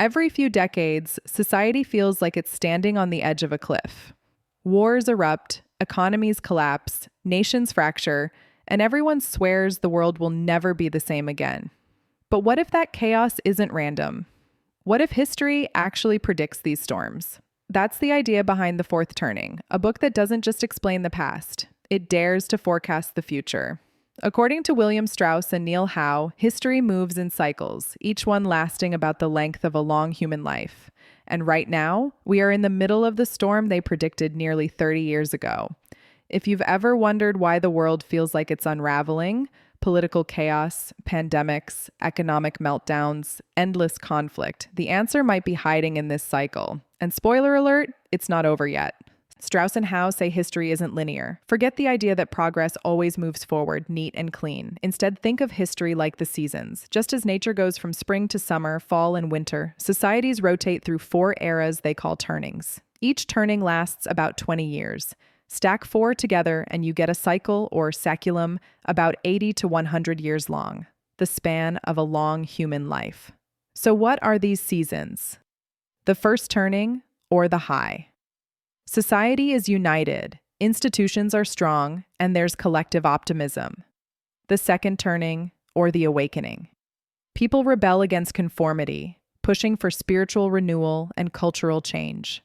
Every few decades, society feels like it's standing on the edge of a cliff. Wars erupt, economies collapse, nations fracture, and everyone swears the world will never be the same again. But what if that chaos isn't random? What if history actually predicts these storms? That's the idea behind The Fourth Turning, a book that doesn't just explain the past, it dares to forecast the future. According to William Strauss and Neil Howe, history moves in cycles, each one lasting about the length of a long human life. And right now, we are in the middle of the storm they predicted nearly 30 years ago. If you've ever wondered why the world feels like it's unraveling, political chaos, pandemics, economic meltdowns, endless conflict, the answer might be hiding in this cycle. And spoiler alert, it's not over yet. Strauss and Howe say history isn't linear. Forget the idea that progress always moves forward, neat and clean. Instead, think of history like the seasons. Just as nature goes from spring to summer, fall and winter, societies rotate through 4 eras they call turnings. Each turning lasts about 20 years. Stack 4 together and you get a cycle, or saeculum, about 80 to 100 years long, the span of a long human life. So what are these seasons? The first turning, or the high. Society is united, institutions are strong, and there's collective optimism. The second turning, or the awakening. People rebel against conformity, pushing for spiritual renewal and cultural change.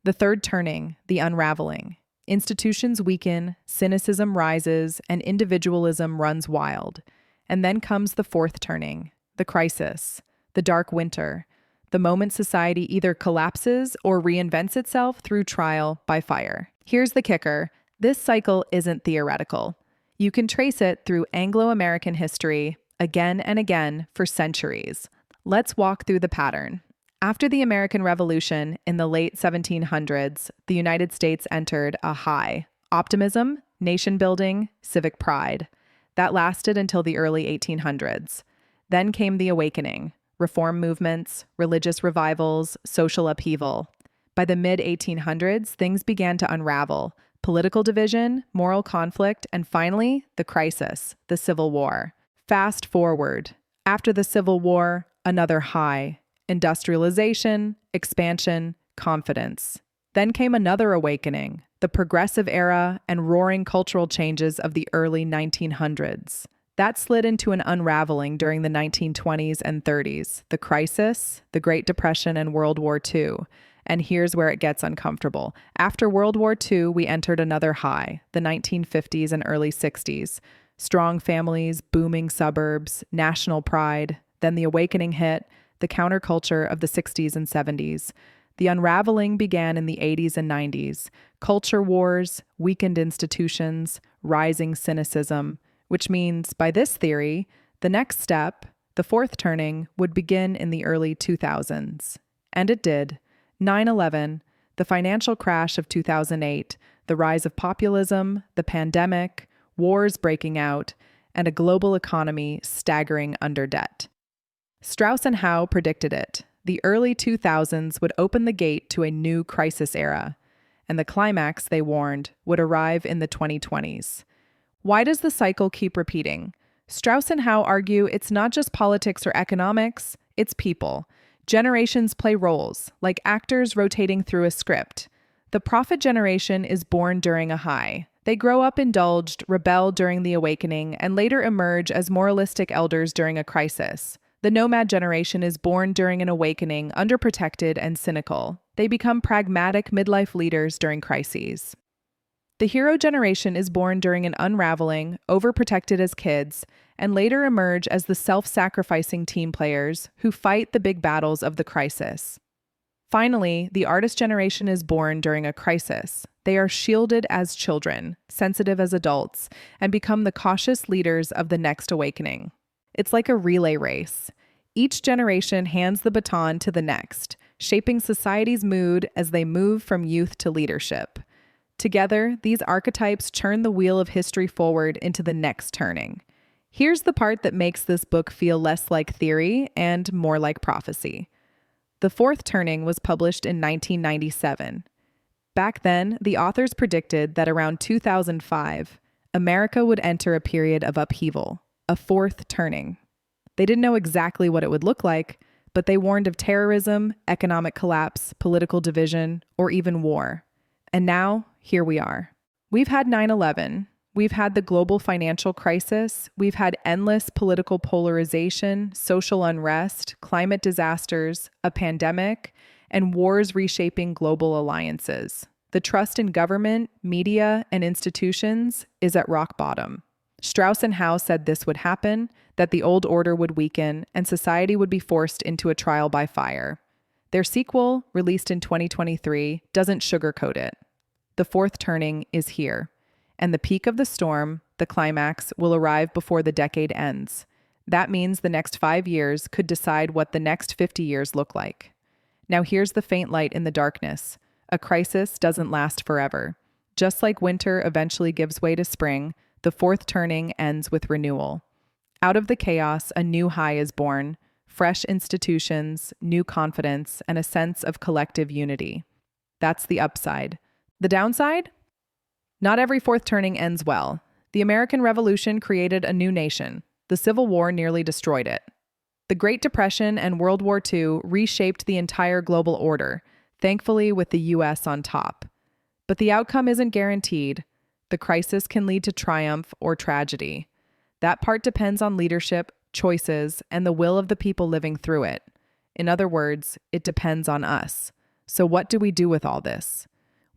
The third turning, the unraveling. Institutions weaken, cynicism rises, and individualism runs wild. And then comes the fourth turning, the crisis, the dark winter, the moment society either collapses or reinvents itself through trial by fire. Here's the kicker. This cycle isn't theoretical. You can trace it through Anglo-American history again and again for centuries. Let's walk through the pattern. After the American Revolution in the late 1700s, the United States entered a high. Optimism, nation building, civic pride. That lasted until the early 1800s. Then came the awakening. Reform movements, religious revivals, social upheaval. By the mid-1800s, things began to unravel. Political division, moral conflict, and finally, the crisis, the Civil War. Fast forward. After the Civil War, another high. Industrialization, expansion, confidence. Then came another awakening, the progressive era and roaring cultural changes of the early 1900s. That slid into an unraveling during the 1920s and 30s, the crisis, the Great Depression, and World War II. And here's where it gets uncomfortable. After World War II, we entered another high, the 1950s and early 60s. Strong families, booming suburbs, national pride. Then the awakening hit, the counterculture of the 60s and 70s. The unraveling began in the 80s and 90s. Culture wars, weakened institutions, rising cynicism. Which means, by this theory, the next step, the fourth turning, would begin in the early 2000s. And it did. 9/11, the financial crash of 2008, the rise of populism, the pandemic, wars breaking out, and a global economy staggering under debt. Strauss and Howe predicted it. The early 2000s would open the gate to a new crisis era, and the climax, they warned, would arrive in the 2020s. Why does the cycle keep repeating? Strauss and Howe argue it's not just politics or economics, it's people. Generations play roles, like actors rotating through a script. The prophet generation is born during a high. They grow up indulged, rebel during the awakening, and later emerge as moralistic elders during a crisis. The nomad generation is born during an awakening, underprotected and cynical. They become pragmatic midlife leaders during crises. The hero generation is born during an unraveling, overprotected as kids, and later emerge as the self-sacrificing team players who fight the big battles of the crisis. Finally, the artist generation is born during a crisis. They are shielded as children, sensitive as adults, and become the cautious leaders of the next awakening. It's like a relay race. Each generation hands the baton to the next, shaping society's mood as they move from youth to leadership. Together, these archetypes churn the wheel of history forward into the next turning. Here's the part that makes this book feel less like theory and more like prophecy. The Fourth Turning was published in 1997. Back then, the authors predicted that around 2005, America would enter a period of upheaval, a fourth turning. They didn't know exactly what it would look like, but they warned of terrorism, economic collapse, political division, or even war. And now, here we are. We've had 9/11. We've had the global financial crisis. We've had endless political polarization, social unrest, climate disasters, a pandemic, and wars reshaping global alliances. The trust in government, media, and institutions is at rock bottom. Strauss and Howe said this would happen, that the old order would weaken, and society would be forced into a trial by fire. Their sequel, released in 2023, doesn't sugarcoat it. The fourth turning is here. And the peak of the storm, the climax, will arrive before the decade ends. That means the next 5 years could decide what the next 50 years look like. Now here's the faint light in the darkness. A crisis doesn't last forever. Just like winter eventually gives way to spring, the fourth turning ends with renewal. Out of the chaos, a new high is born. Fresh institutions, new confidence, and a sense of collective unity. That's the upside. The downside? Not every fourth turning ends well. The American Revolution created a new nation. The Civil War nearly destroyed it. The Great Depression and World War II reshaped the entire global order, thankfully with the U.S. on top. But the outcome isn't guaranteed. The crisis can lead to triumph or tragedy. That part depends on leadership, choices, and the will of the people living through it. In other words, it depends on us. So what do we do with all this?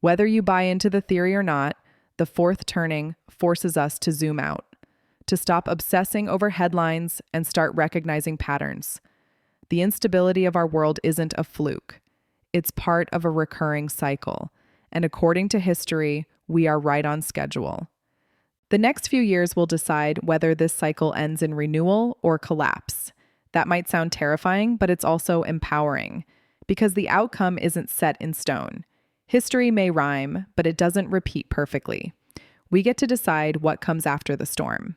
Whether you buy into the theory or not, the fourth turning forces us to zoom out, to stop obsessing over headlines and start recognizing patterns. The instability of our world isn't a fluke. It's part of a recurring cycle, and according to history, we are right on schedule. The next few years will decide whether this cycle ends in renewal or collapse. That might sound terrifying, but it's also empowering, because the outcome isn't set in stone. History may rhyme, but it doesn't repeat perfectly. We get to decide what comes after the storm.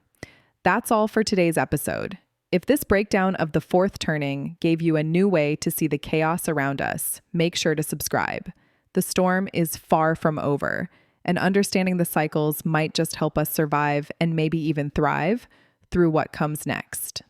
That's all for today's episode. If this breakdown of the fourth turning gave you a new way to see the chaos around us, make sure to subscribe. The storm is far from over, and understanding the cycles might just help us survive and maybe even thrive through what comes next.